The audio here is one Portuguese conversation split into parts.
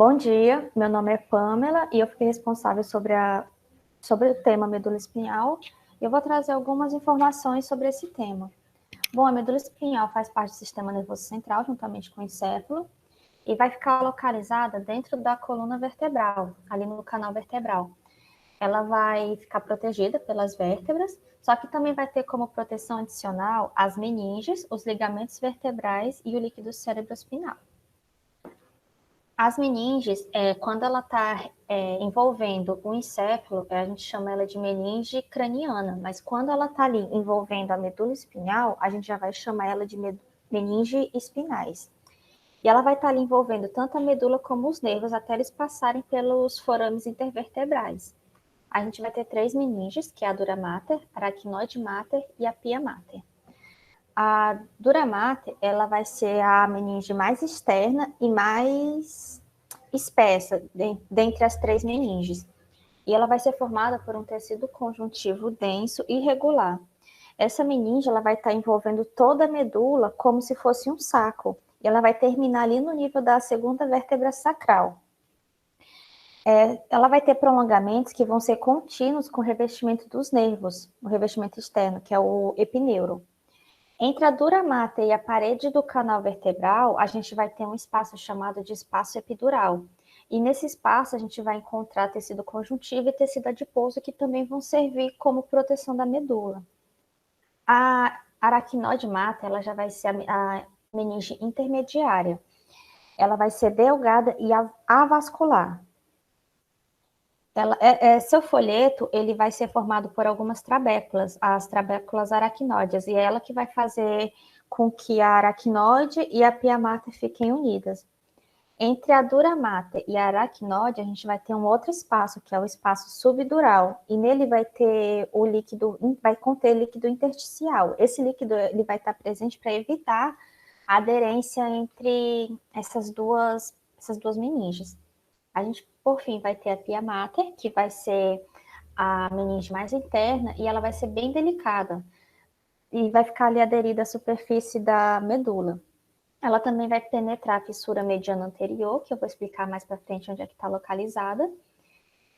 Bom dia, meu nome é Pamela e eu fiquei responsável sobre o tema medula espinhal. Eu vou trazer algumas informações sobre esse tema. Bom, a medula espinhal faz parte do sistema nervoso central, juntamente com o encéfalo, e vai ficar localizada dentro da coluna vertebral, ali no canal vertebral. Ela vai ficar protegida pelas vértebras, só que também vai ter como proteção adicional as meninges, os ligamentos vertebrais e o líquido cerebroespinal. As meninges, quando ela está envolvendo o encéfalo, a gente chama ela de meninge craniana, mas quando ela está ali envolvendo a medula espinhal, a gente já vai chamar ela de meninge espinais. E ela vai estar ali envolvendo tanto a medula como os nervos, até eles passarem pelos forames intervertebrais. A gente vai ter 3 meninges, que é a dura mater, a aracnoide mater e a pia mater. A dura mater, ela vai ser a meninge mais externa e mais espessa dentre as 3 meninges. E ela vai ser formada por um tecido conjuntivo denso e irregular. Essa meninge ela vai estar envolvendo toda a medula como se fosse um saco. E ela vai terminar ali no nível da segunda vértebra sacral. Ela vai ter prolongamentos que vão ser contínuos com o revestimento dos nervos, o revestimento externo, que é o epineuro. Entre a dura mater e a parede do canal vertebral, a gente vai ter um espaço chamado de espaço epidural. E nesse espaço a gente vai encontrar tecido conjuntivo e tecido adiposo, que também vão servir como proteção da medula. A aracnoide mater, ela já vai ser a meninge intermediária. Ela vai ser delgada e avascular. Seu folheto ele vai ser formado por algumas trabéculas, as trabéculas aracnóideas, e é ela que vai fazer com que a aracnóide e a pia mater fiquem unidas. Entre a dura mater e a aracnóide, a gente vai ter um outro espaço, que é o espaço subdural, e nele vai ter o líquido, vai conter líquido intersticial. Esse líquido ele vai estar presente para evitar a aderência entre essas duas meninges. A gente, por fim, vai ter a pia mater, que vai ser a meninge mais interna, e ela vai ser bem delicada, e vai ficar ali aderida à superfície da medula. Ela também vai penetrar a fissura mediana anterior, que eu vou explicar mais para frente onde é que está localizada.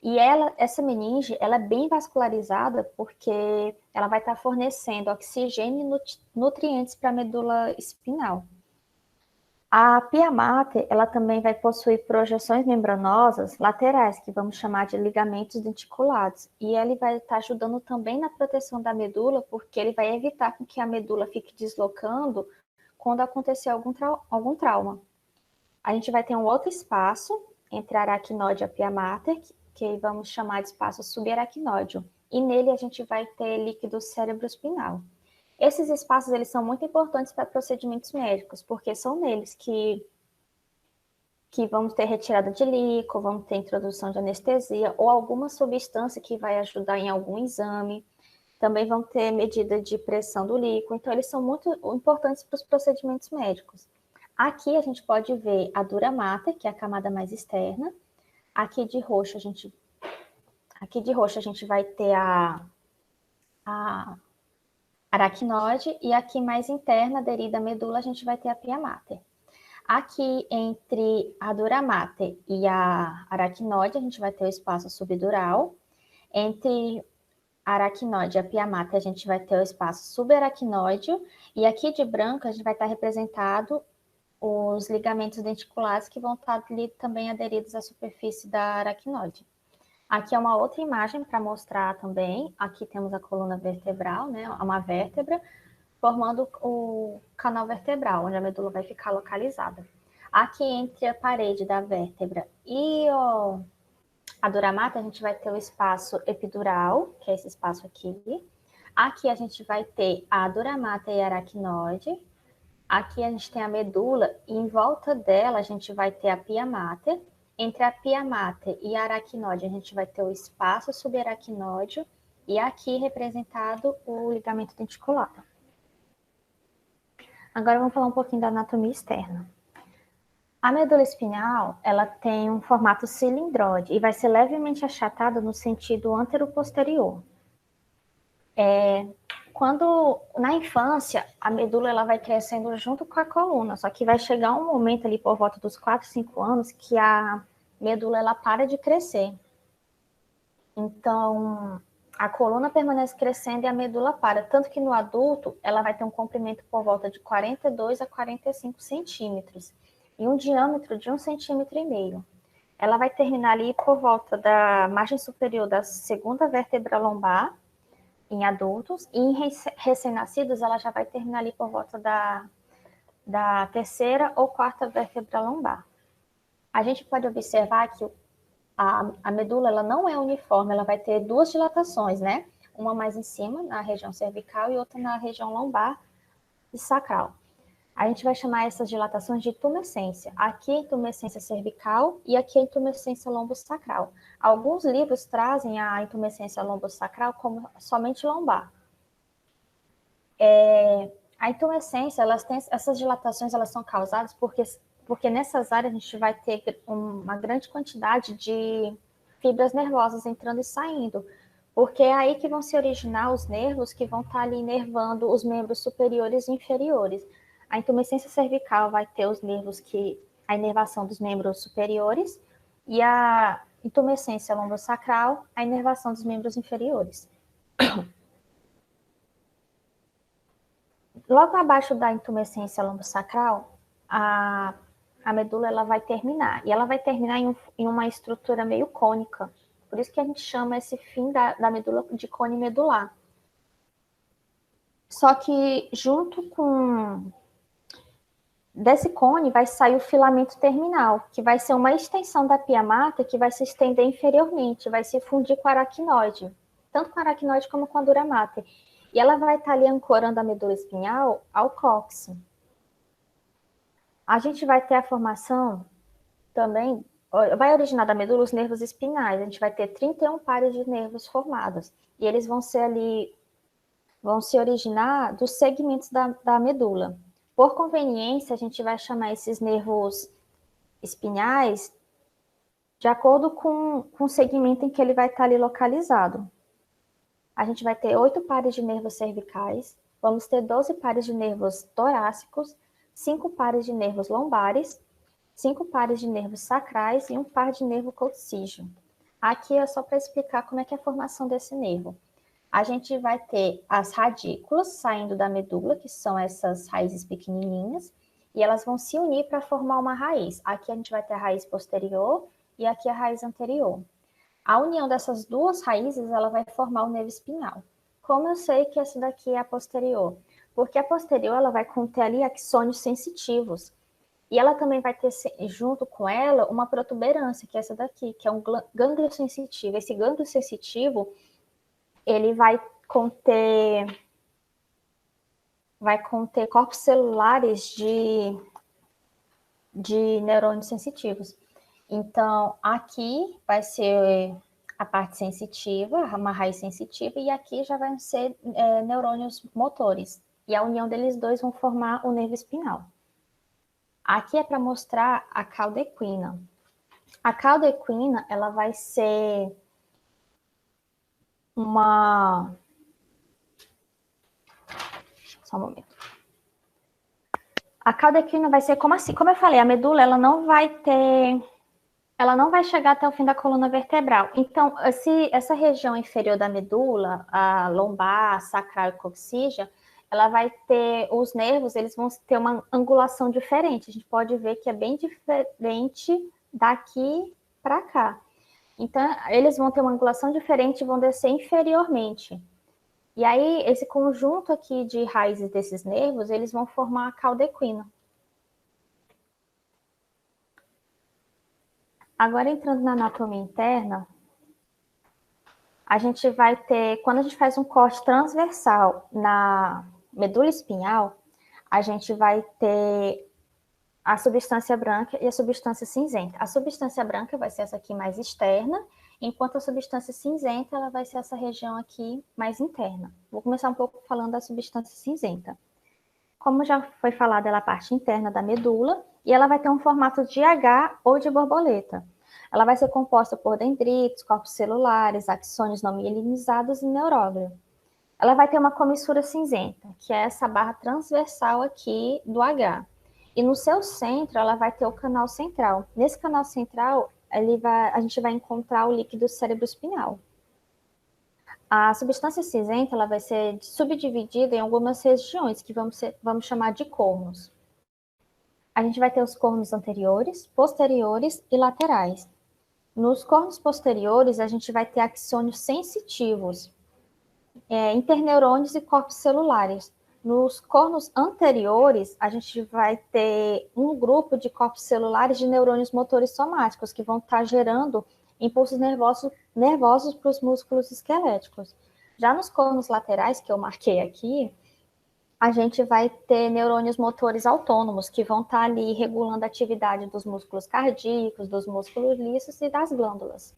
E essa meninge, ela é bem vascularizada porque ela vai estar fornecendo oxigênio e nutrientes para a medula espinal. A pia mater, ela também vai possuir projeções membranosas laterais, que vamos chamar de ligamentos denticulados. E ele vai estar ajudando também na proteção da medula, porque ele vai evitar que a medula fique deslocando quando acontecer algum trauma. A gente vai ter um outro espaço entre a aracnóide e a pia mater, que vamos chamar de espaço subaracnóide. E nele a gente vai ter líquido cerebroespinal. Esses espaços eles são muito importantes para procedimentos médicos, porque são neles que vamos ter retirada de líquido, vamos ter introdução de anestesia ou alguma substância que vai ajudar em algum exame. Também vão ter medida de pressão do líquido, então eles são muito importantes para os procedimentos médicos. Aqui a gente pode ver a dura mater, que é a camada mais externa. Aqui de roxo a gente vai ter a aracnóide, e aqui mais interna, aderida à medula, a gente vai ter a pia mater. Aqui entre a dura mater e a aracnóide, a gente vai ter o espaço subdural. Entre a aracnóide e a pia mater, a gente vai ter o espaço subaracnóide. E aqui de branco, a gente vai estar representado os ligamentos denticulares que vão estar ali também aderidos à superfície da aracnóide. Aqui é uma outra imagem para mostrar também. Aqui temos a coluna vertebral, né, uma vértebra, formando o canal vertebral, onde a medula vai ficar localizada. Aqui entre a parede da vértebra e a dura mater, a gente vai ter o espaço epidural, que é esse espaço aqui. Aqui a gente vai ter a dura mater e a aracnóide. Aqui a gente tem a medula e em volta dela a gente vai ter a pia mater. Entre a pia mater e a aracnóide, a gente vai ter o espaço subaracnóide e aqui representado o ligamento denticular. Agora vamos falar um pouquinho da anatomia externa. A medula espinhal, ela tem um formato cilindroide e vai ser levemente achatada no sentido antero-posterior. Quando na infância, a medula ela vai crescendo junto com a coluna, só que vai chegar um momento ali por volta dos 4, 5 anos que a medula ela para de crescer. Então, a coluna permanece crescendo e a medula para. Tanto que no adulto, ela vai ter um comprimento por volta de 42 a 45 centímetros e um diâmetro de 1,5 cm. Ela vai terminar ali por volta da margem superior da segunda vértebra lombar, em adultos, e em recém-nascidos ela já vai terminar ali por volta da terceira ou quarta vértebra lombar. A gente pode observar que a medula ela não é uniforme, ela vai ter duas dilatações, né? Uma mais em cima, na região cervical, e outra na região lombar e sacral. A gente vai chamar essas dilatações de tumescência. Aqui é intumescência cervical e aqui é intumescência lombosacral. Alguns livros trazem a intumescência lombosacral como somente lombar. A intumescência, essas dilatações, elas são causadas porque nessas áreas a gente vai ter uma grande quantidade de fibras nervosas entrando e saindo, porque é aí que vão se originar os nervos que vão estar ali inervando os membros superiores e inferiores. A intumescência cervical vai ter os nervos a inervação dos membros superiores e a intumescência lombosacral, a inervação dos membros inferiores. Logo abaixo da intumescência lombosacral, a medula ela vai terminar. E ela vai terminar em uma estrutura meio cônica. Por isso que a gente chama esse fim da medula de cone medular. Só que junto desse cone vai sair o filamento terminal, que vai ser uma extensão da pia mater que vai se estender inferiormente, vai se fundir com o aracnoide, tanto com o aracnoide como com a dura mater. E ela vai estar ali ancorando a medula espinhal ao cóccix. A gente vai ter a formação também, vai originar da medula os nervos espinhais. A gente vai ter 31 pares de nervos formados. E eles vão se originar dos segmentos da medula. Por conveniência, a gente vai chamar esses nervos espinhais de acordo com o segmento em que ele vai estar ali localizado. A gente vai ter 8 pares de nervos cervicais, vamos ter 12 pares de nervos torácicos, 5 pares de nervos lombares, 5 pares de nervos sacrais e um par de nervo coccígeo. Aqui é só para explicar como é que é a formação desse nervo. A gente vai ter as radículas saindo da medula, que são essas raízes pequenininhas, e elas vão se unir para formar uma raiz. Aqui a gente vai ter a raiz posterior e aqui a raiz anterior. A união dessas duas raízes, ela vai formar o nervo espinhal. Como eu sei que essa daqui é a posterior? Porque a posterior, ela vai conter ali axônios sensitivos. E ela também vai ter, junto com ela, uma protuberância, que é essa daqui, que é um gânglio sensitivo. Esse gânglio sensitivo, ele vai conter corpos celulares de neurônios sensitivos. Então, aqui vai ser a parte sensitiva, uma raiz sensitiva, e aqui já vão ser neurônios motores. E a união deles dois vão formar o nervo espinal. Aqui é para mostrar a cauda equina. A cauda equina, ela vai ser uma... Só um momento. A cauda equina vai ser como assim? Como eu falei, a medula, ela não vai chegar até o fim da coluna vertebral. Então, essa região inferior da medula, a lombar, sacral e coccígea, ela vai ter, os nervos, eles vão ter uma angulação diferente. A gente pode ver que é bem diferente daqui para cá. Então, eles vão ter uma angulação diferente e vão descer inferiormente. E aí, esse conjunto aqui de raízes desses nervos, eles vão formar a cauda equina. Agora, entrando na anatomia interna, a gente vai ter, quando a gente faz um corte transversal na medula espinhal, a gente vai ter a substância branca e a substância cinzenta. A substância branca vai ser essa aqui mais externa, enquanto a substância cinzenta ela vai ser essa região aqui mais interna. Vou começar um pouco falando da substância cinzenta. Como já foi falado, ela é a parte interna da medula e ela vai ter um formato de H ou de borboleta. Ela vai ser composta por dendritos, corpos celulares, axônios não mielinizados e neuróglio. Ela vai ter uma comissura cinzenta, que é essa barra transversal aqui do H. E no seu centro, ela vai ter o canal central. Nesse canal central, a gente vai encontrar o líquido cerebroespinhal. A substância cinzenta ela vai ser subdividida em algumas regiões que vamos chamar de cornos. A gente vai ter os cornos anteriores, posteriores e laterais. Nos cornos posteriores, a gente vai ter axônios sensitivos, interneurônios e corpos celulares. Nos cornos anteriores, a gente vai ter um grupo de corpos celulares de neurônios motores somáticos, que vão estar gerando impulsos nervosos para os músculos esqueléticos. Já nos cornos laterais, que eu marquei aqui, a gente vai ter neurônios motores autônomos, que vão estar ali regulando a atividade dos músculos cardíacos, dos músculos lissos e das glândulas.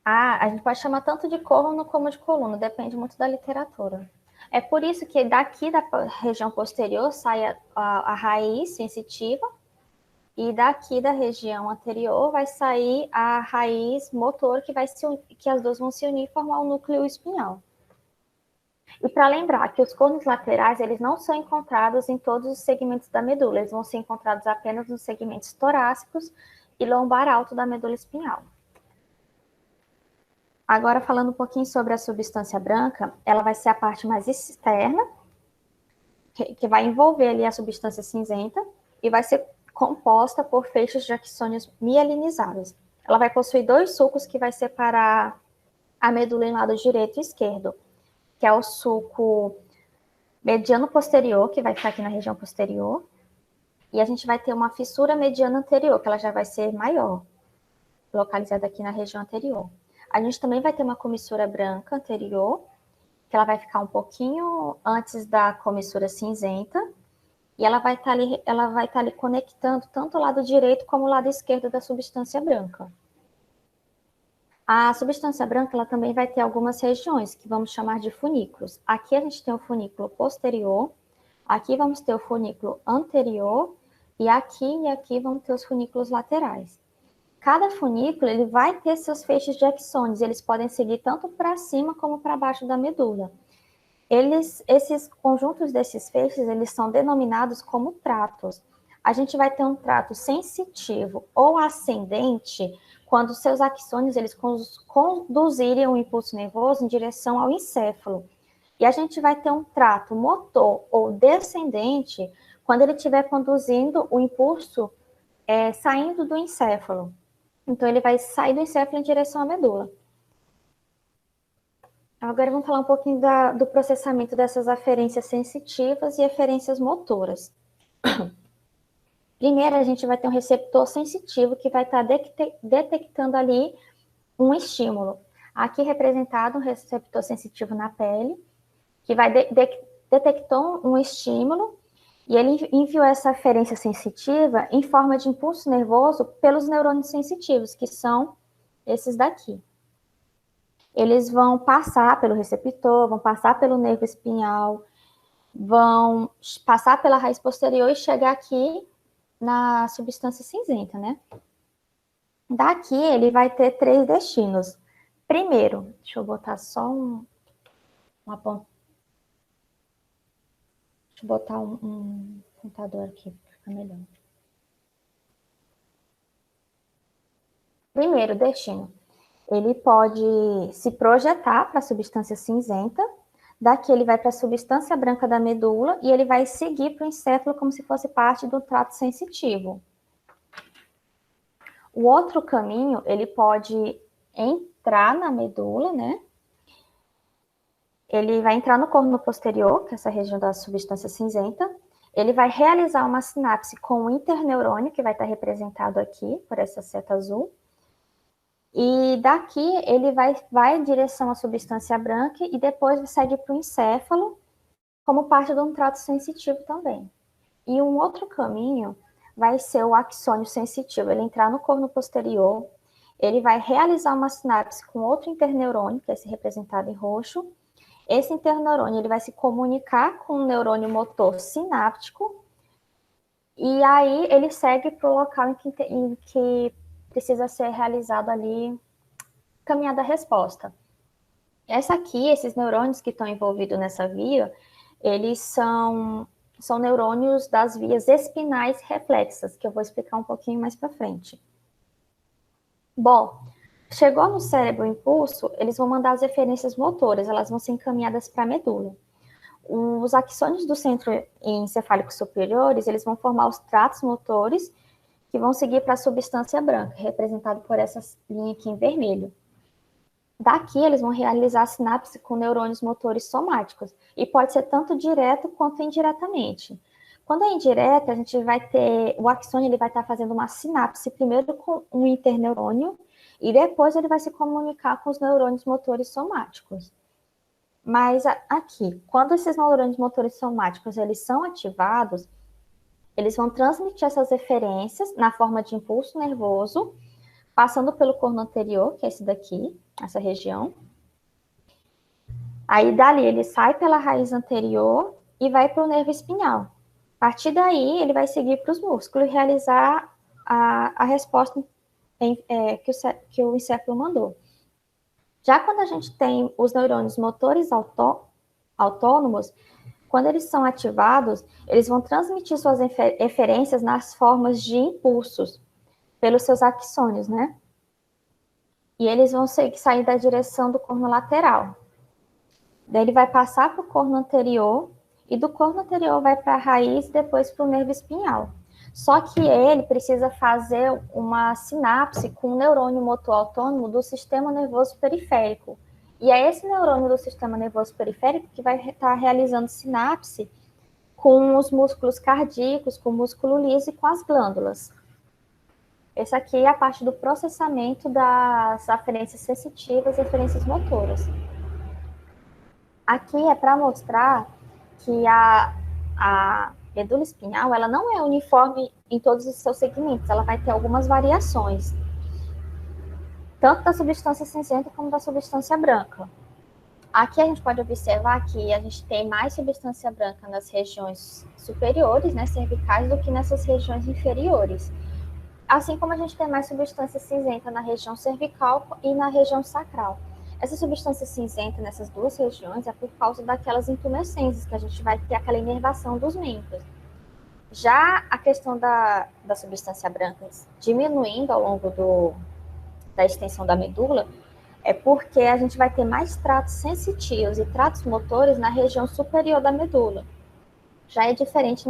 A gente pode chamar tanto de corno como de coluna, depende muito da literatura. É por isso que daqui da região posterior sai a raiz sensitiva, e daqui da região anterior vai sair a raiz motor, que as duas vão se unir e formar o núcleo espinhal. E para lembrar que os cornos laterais, eles não são encontrados em todos os segmentos da medula, eles vão ser encontrados apenas nos segmentos torácicos e lombar alto da medula espinhal. Agora, falando um pouquinho sobre a substância branca, ela vai ser a parte mais externa, que vai envolver ali a substância cinzenta, e vai ser composta por feixes de axônios mielinizados. Ela vai possuir dois sulcos que vai separar a medula em lado direito e esquerdo, que é o sulco mediano posterior, que vai ficar aqui na região posterior, e a gente vai ter uma fissura mediana anterior, que ela já vai ser maior, localizada aqui na região anterior. A gente também vai ter uma comissura branca anterior, que ela vai ficar um pouquinho antes da comissura cinzenta, e ela vai estar ali conectando tanto o lado direito como o lado esquerdo da substância branca. A substância branca ela também vai ter algumas regiões, que vamos chamar de funículos. Aqui a gente tem o funículo posterior, aqui vamos ter o funículo anterior, e aqui vamos ter os funículos laterais. Cada funículo ele vai ter seus feixes de axônios, eles podem seguir tanto para cima como para baixo da medula. Esses conjuntos desses feixes, eles são denominados como tratos. A gente vai ter um trato sensitivo ou ascendente quando seus axônios eles conduzirem o impulso nervoso em direção ao encéfalo. E a gente vai ter um trato motor ou descendente quando ele estiver conduzindo o impulso saindo do encéfalo. Então, ele vai sair do encéfalo em direção à medula. Agora vamos falar um pouquinho do processamento dessas aferências sensitivas e aferências motoras. Primeiro, a gente vai ter um receptor sensitivo que vai estar detectando ali um estímulo. Aqui representado um receptor sensitivo na pele, que vai detectar um estímulo, e ele enviou essa aferência sensitiva em forma de impulso nervoso pelos neurônios sensitivos, que são esses daqui. Eles vão passar pelo receptor, vão passar pelo nervo espinhal, vão passar pela raiz posterior e chegar aqui na substância cinzenta, né? Daqui ele vai ter 3 destinos. Primeiro, deixa eu botar só uma ponta. Deixa eu botar um computador aqui para ficar melhor. Primeiro destino. Ele pode se projetar para a substância cinzenta, daqui ele vai para a substância branca da medula e ele vai seguir para o encéfalo como se fosse parte do trato sensitivo. O outro caminho, ele pode entrar na medula, né? Ele vai entrar no corno posterior, que é essa região da substância cinzenta. Ele vai realizar uma sinapse com o interneurônio, que vai estar representado aqui por essa seta azul. E daqui ele vai em direção à substância branca e depois segue para o encéfalo, como parte de um trato sensitivo também. E um outro caminho vai ser o axônio sensitivo. Ele entrar no corno posterior, ele vai realizar uma sinapse com outro interneurônio, que é esse representado em roxo. Esse interneurônio ele vai se comunicar com o neurônio motor sináptico, e aí ele segue para o local em que precisa ser realizado ali caminhada-resposta. Esses neurônios que estão envolvidos nessa via, eles são são neurônios das vias espinais reflexas, que eu vou explicar um pouquinho mais para frente. Bom, chegou no cérebro o impulso, eles vão mandar as referências motoras, elas vão ser encaminhadas para a medula. Os axônios do centro encefálico superiores, eles vão formar os tratos motores que vão seguir para a substância branca, representado por essa linha aqui em vermelho. Daqui, eles vão realizar a sinapse com neurônios motores somáticos, e pode ser tanto direto quanto indiretamente. Quando é indireta, a gente vai ter, o axônio ele vai estar fazendo uma sinapse primeiro com um interneurônio, e depois ele vai se comunicar com os neurônios motores somáticos. Mas aqui, quando esses neurônios motores somáticos eles são ativados, eles vão transmitir essas referências na forma de impulso nervoso, passando pelo corno anterior, que é esse daqui, essa região. Aí, dali, ele sai pela raiz anterior e vai para o nervo espinhal. A partir daí, ele vai seguir para os músculos e realizar a resposta que o encéfalo mandou. Já quando a gente tem os neurônios motores autônomos, quando eles são ativados, eles vão transmitir suas referências nas formas de impulsos, pelos seus axônios, né? E eles vão sair da direção do corno lateral. Daí ele vai passar para o corno anterior, e do corno anterior vai para a raiz e depois para o nervo espinhal. Só que ele precisa fazer uma sinapse com o neurônio motor autônomo do sistema nervoso periférico. E é esse neurônio do sistema nervoso periférico que vai estar realizando sinapse com os músculos cardíacos, com o músculo liso e com as glândulas. Essa aqui é a parte do processamento das aferências sensitivas e aferências motoras. Aqui é para mostrar que a medula espinhal ela não é uniforme em todos os seus segmentos, ela vai ter algumas variações, tanto da substância cinzenta como da substância branca. Aqui a gente pode observar que a gente tem mais substância branca nas regiões superiores, né, cervicais, do que nessas regiões inferiores. Assim como a gente tem mais substância cinzenta na região cervical e na região sacral. Essa substância cinzenta nessas duas regiões é por causa daquelas intumescências, que a gente vai ter aquela inervação dos membros. Já a questão da substância branca diminuindo ao longo da extensão da medula, é porque a gente vai ter mais tratos sensitivos e tratos motores na região superior da medula. Já é diferente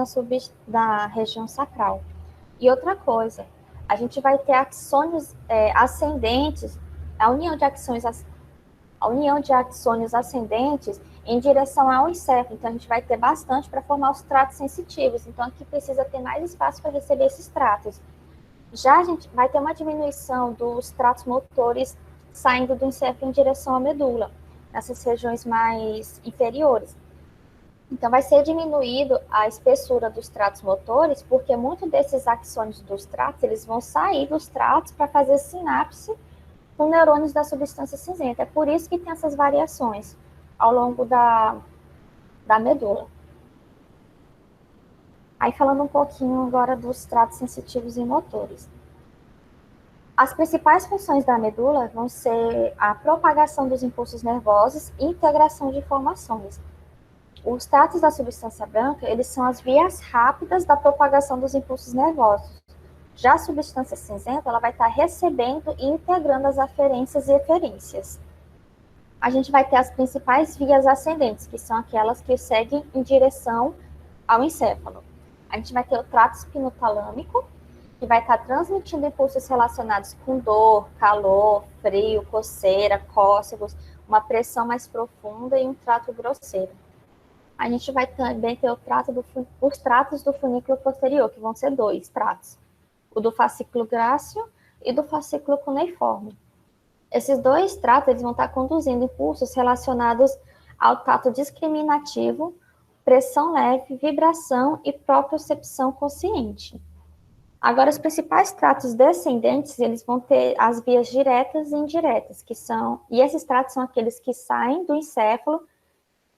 da região sacral. E outra coisa, a gente vai ter axônios ascendentes, a união de axônios ascendentes em direção ao encéfalo. Então, a gente vai ter bastante para formar os tratos sensitivos. Então, aqui precisa ter mais espaço para receber esses tratos. Já a gente vai ter uma diminuição dos tratos motores saindo do encéfalo em direção à medula, nessas regiões mais inferiores. Então, vai ser diminuído a espessura dos tratos motores, porque muitos desses axônios dos tratos, eles vão sair dos tratos para fazer sinapse com neurônios da substância cinzenta. É por isso que tem essas variações ao longo da medula. Aí, falando um pouquinho agora dos tratos sensitivos e motores. As principais funções da medula vão ser a propagação dos impulsos nervosos e integração de informações. Os tratos da substância branca, eles são as vias rápidas da propagação dos impulsos nervosos. Já a substância cinzenta, ela vai estar recebendo e integrando as aferências e eferências. A gente vai ter as principais vias ascendentes, que são aquelas que seguem em direção ao encéfalo. A gente vai ter o trato espinotalâmico, que vai estar transmitindo impulsos relacionados com dor, calor, frio, coceira, cócegos, uma pressão mais profunda e um trato grosseiro. A gente vai também ter os tratos do funículo posterior, que vão ser 2 tratos. O do fascículo grácil e do fascículo cuneiforme. Esses 2 tratos eles vão estar conduzindo impulsos relacionados ao tato discriminativo, pressão leve, vibração e propriocepção consciente. Agora, os principais tratos descendentes, eles vão ter as vias diretas e indiretas, e esses tratos são aqueles que saem do encéfalo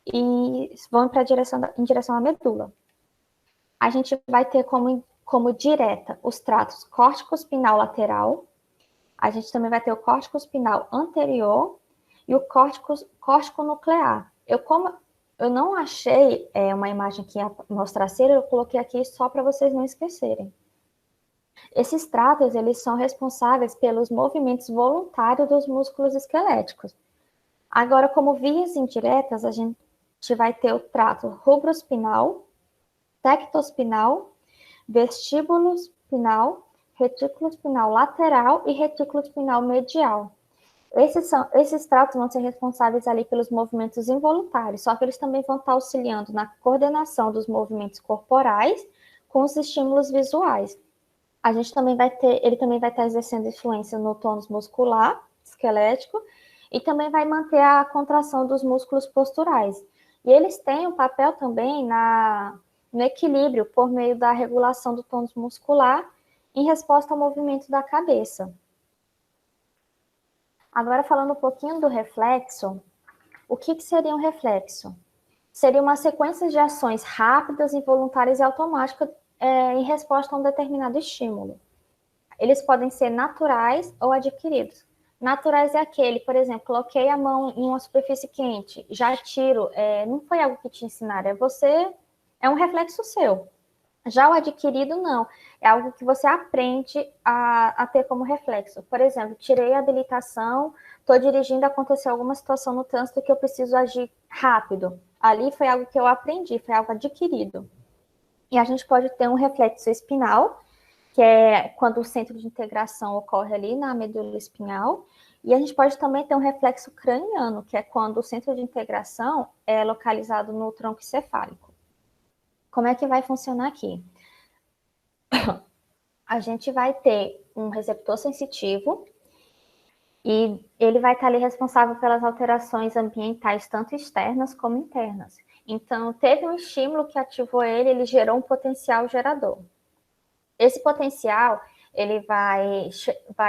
e vão em direção à medula. A gente vai ter como direta os tratos córtico-espinal lateral, a gente também vai ter o córtico-espinal anterior e o córtico nuclear. Eu Eu não achei uma imagem que ia mostrar cera, eu coloquei aqui só para vocês não esquecerem. Esses tráteos, eles são responsáveis pelos movimentos voluntários dos músculos esqueléticos. Agora, como vias indiretas, a gente vai ter o trato rubrospinal, tectospinal, vestíbulo espinal, retículo espinal lateral e retículo espinal medial. Esses tratos vão ser responsáveis ali pelos movimentos involuntários, só que eles também vão estar auxiliando na coordenação dos movimentos corporais com os estímulos visuais. A gente também ele também vai estar exercendo influência no tônus muscular, esquelético, e também vai manter a contração dos músculos posturais. E eles têm um papel também no equilíbrio por meio da regulação do tônus muscular em resposta ao movimento da cabeça. Agora, falando um pouquinho do reflexo, o que seria um reflexo? Seria uma sequência de ações rápidas, involuntárias e automáticas em resposta a um determinado estímulo. Eles podem ser naturais ou adquiridos. Naturais é aquele, por exemplo, coloquei a mão em uma superfície quente, já tiro, não foi algo que te ensinaram, é um reflexo seu. Já o adquirido, não. É algo que você aprende a ter como reflexo. Por exemplo, tirei a habilitação, estou dirigindo, aconteceu alguma situação no trânsito que eu preciso agir rápido. Ali foi algo que eu aprendi, foi algo adquirido. E a gente pode ter um reflexo espinal, que é quando o centro de integração ocorre ali na medula espinhal. E a gente pode também ter um reflexo craniano, que é quando o centro de integração é localizado no tronco encefálico. Como é que vai funcionar aqui? A gente vai ter um receptor sensitivo e ele vai estar ali responsável pelas alterações ambientais, tanto externas como internas. Então, teve um estímulo que ativou ele gerou um potencial gerador. Esse potencial, ele vai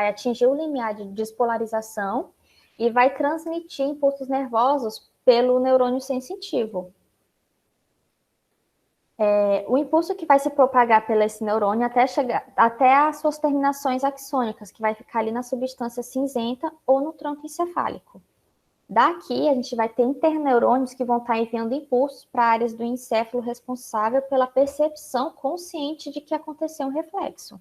atingir o limiar de despolarização e vai transmitir impulsos nervosos pelo neurônio sensitivo. O impulso que vai se propagar pelo esse neurônio até as suas terminações axônicas, que vai ficar ali na substância cinzenta ou no tronco encefálico. Daqui, a gente vai ter interneurônios que vão estar enviando impulsos para áreas do encéfalo responsável pela percepção consciente de que aconteceu um reflexo.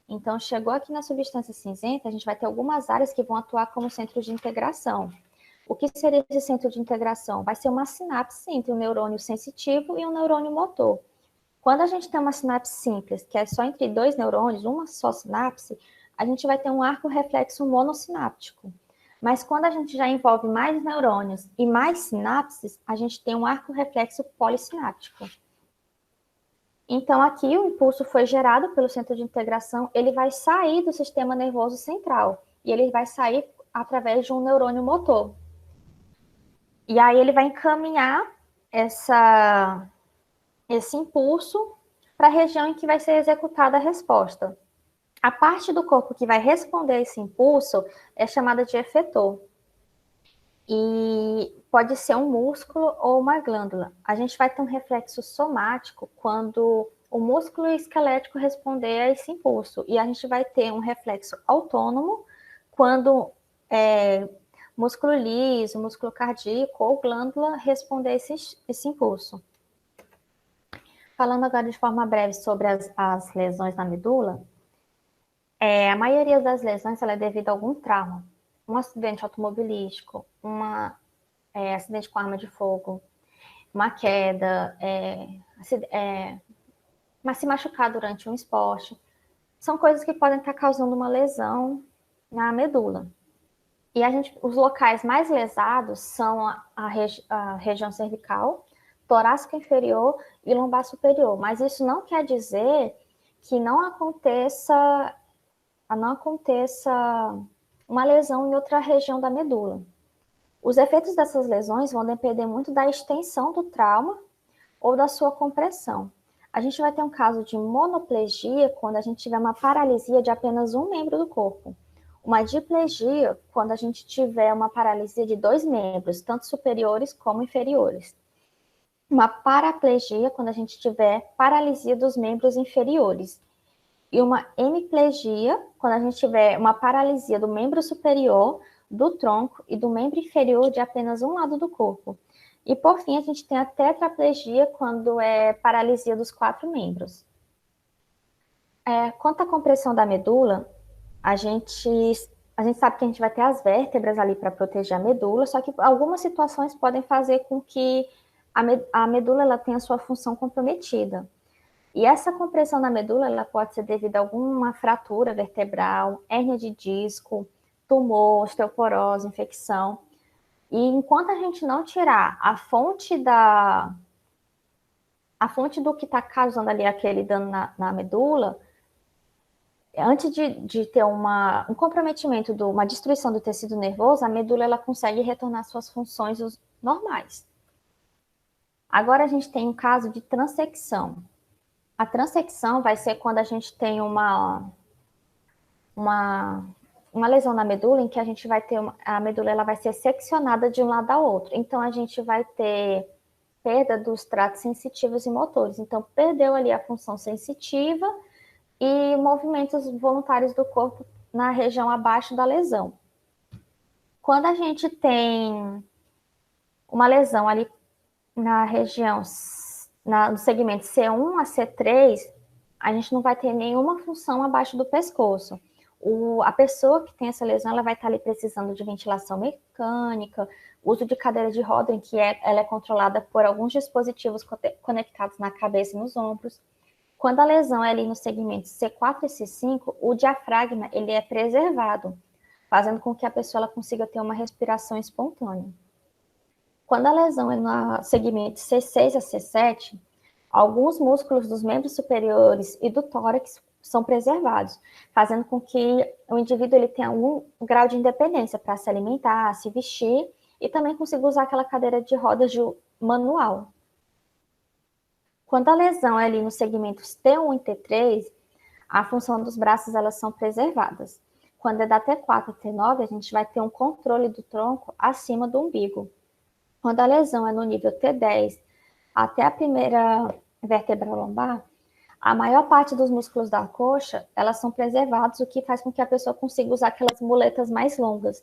Então, chegou aqui na substância cinzenta, a gente vai ter algumas áreas que vão atuar como centros de integração. O que seria esse centro de integração? Vai ser uma sinapse entre um neurônio sensitivo e um neurônio motor. Quando a gente tem uma sinapse simples, que é só entre dois neurônios, uma só sinapse, a gente vai ter um arco reflexo monossináptico. Mas quando a gente já envolve mais neurônios e mais sinapses, a gente tem um arco reflexo polissináptico. Então, aqui o impulso foi gerado pelo centro de integração, ele vai sair do sistema nervoso central e ele vai sair através de um neurônio motor. E aí ele vai encaminhar esse impulso para a região em que vai ser executada a resposta. A parte do corpo que vai responder a esse impulso é chamada de efetor. E pode ser um músculo ou uma glândula. A gente vai ter um reflexo somático quando o músculo esquelético responder a esse impulso. E a gente vai ter um reflexo autônomo quando músculo liso, músculo cardíaco ou glândula responder esse impulso. Falando agora de forma breve sobre as lesões na medula, a maioria das lesões ela é devido a algum trauma. Um acidente automobilístico, acidente com arma de fogo, uma queda, mas se machucar durante um esporte. São coisas que podem estar causando uma lesão na medula. E os locais mais lesados são a região cervical, torácica inferior e lombar superior. Mas isso não quer dizer que não aconteça uma lesão em outra região da medula. Os efeitos dessas lesões vão depender muito da extensão do trauma ou da sua compressão. A gente vai ter um caso de monoplegia quando a gente tiver uma paralisia de apenas um membro do corpo. Uma diplegia quando a gente tiver uma paralisia de dois membros, tanto superiores como inferiores. Uma paraplegia quando a gente tiver paralisia dos membros inferiores. E uma hemiplegia quando a gente tiver uma paralisia do membro superior, do tronco e do membro inferior de apenas um lado do corpo. E, por fim, a gente tem a tetraplegia, quando é paralisia dos 4 membros. Quanto à compressão da medula, a gente sabe que a gente vai ter as vértebras ali para proteger a medula, só que algumas situações podem fazer com que a medula ela tenha sua função comprometida. E essa compressão na medula ela pode ser devido a alguma fratura vertebral, hérnia de disco, tumor, osteoporose, infecção. E enquanto a gente não tirar a fonte do que está causando ali aquele dano na medula, antes de ter um comprometimento, uma destruição do tecido nervoso, a medula ela consegue retornar suas funções normais. Agora a gente tem um caso de transecção. A transecção vai ser quando a gente tem uma lesão na medula em que a gente vai ter a medula ela vai ser seccionada de um lado ao outro. Então a gente vai ter perda dos tratos sensitivos e motores. Então perdeu ali a função sensitiva e movimentos voluntários do corpo na região abaixo da lesão. Quando a gente tem uma lesão ali na região, no segmento C1 a C3, a gente não vai ter nenhuma função abaixo do pescoço. A pessoa que tem essa lesão, ela vai estar ali precisando de ventilação mecânica, uso de cadeira de roda, em que ela é controlada por alguns dispositivos conectados na cabeça e nos ombros. Quando a lesão é ali no segmento C4 e C5, o diafragma ele é preservado, fazendo com que a pessoa ela consiga ter uma respiração espontânea. Quando a lesão é no segmento C6 a C7, alguns músculos dos membros superiores e do tórax são preservados, fazendo com que o indivíduo ele tenha algum grau de independência para se alimentar, se vestir e também consiga usar aquela cadeira de rodas manual. Quando a lesão é ali nos segmentos T1 e T3, a função dos braços elas são preservadas. Quando é da T4 a T9, a gente vai ter um controle do tronco acima do umbigo. Quando a lesão é no nível T10 até a primeira vértebra lombar, a maior parte dos músculos da coxa, elas são preservados, o que faz com que a pessoa consiga usar aquelas muletas mais longas.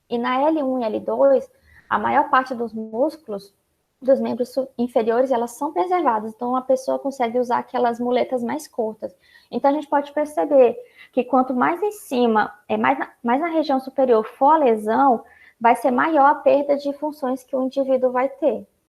E na L1 e L2, a maior parte dos músculos dos membros inferiores, elas são preservadas, então a pessoa consegue usar aquelas muletas mais curtas. Então a gente pode perceber que quanto mais em cima, mais na região superior for a lesão, vai ser maior a perda de funções que o indivíduo vai ter.